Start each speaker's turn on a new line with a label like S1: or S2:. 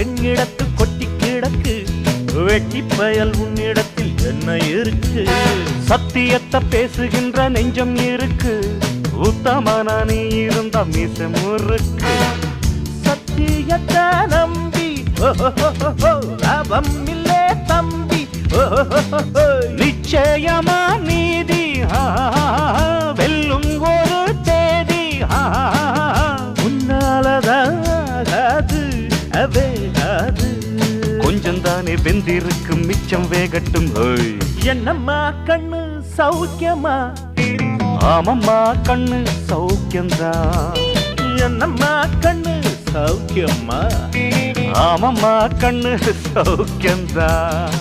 S1: என்னிடத்து கொட்டி கிடக்கு, வெட்டி பயல் உன்னிடத்தில் என்ன இருக்கு? சத்தியத்தை பேசுகின்ற நெஞ்சம் இருக்கு, உத்தமான நீ இருந்த மீச முறுக்கு. சத்தியத்தை நம்பி லாபம் இல்லே தம்பி, நிச்சயமா நீதி வெல்லும் ஒரு தேதி. உன்னாலதாகாது அவேகாது, கொஞ்சம் தானே வெந்திருக்கும் மிச்சம் வேகட்டும். என்னம்மா கண்ணு சௌக்கியமா? ஆமம்மா கண்ணு சௌக்கியம்தான். என்னம்மா கண்ணு சௌக்கியமா? ஆமம்மா கண்ணு சௌக்கியம்தான்.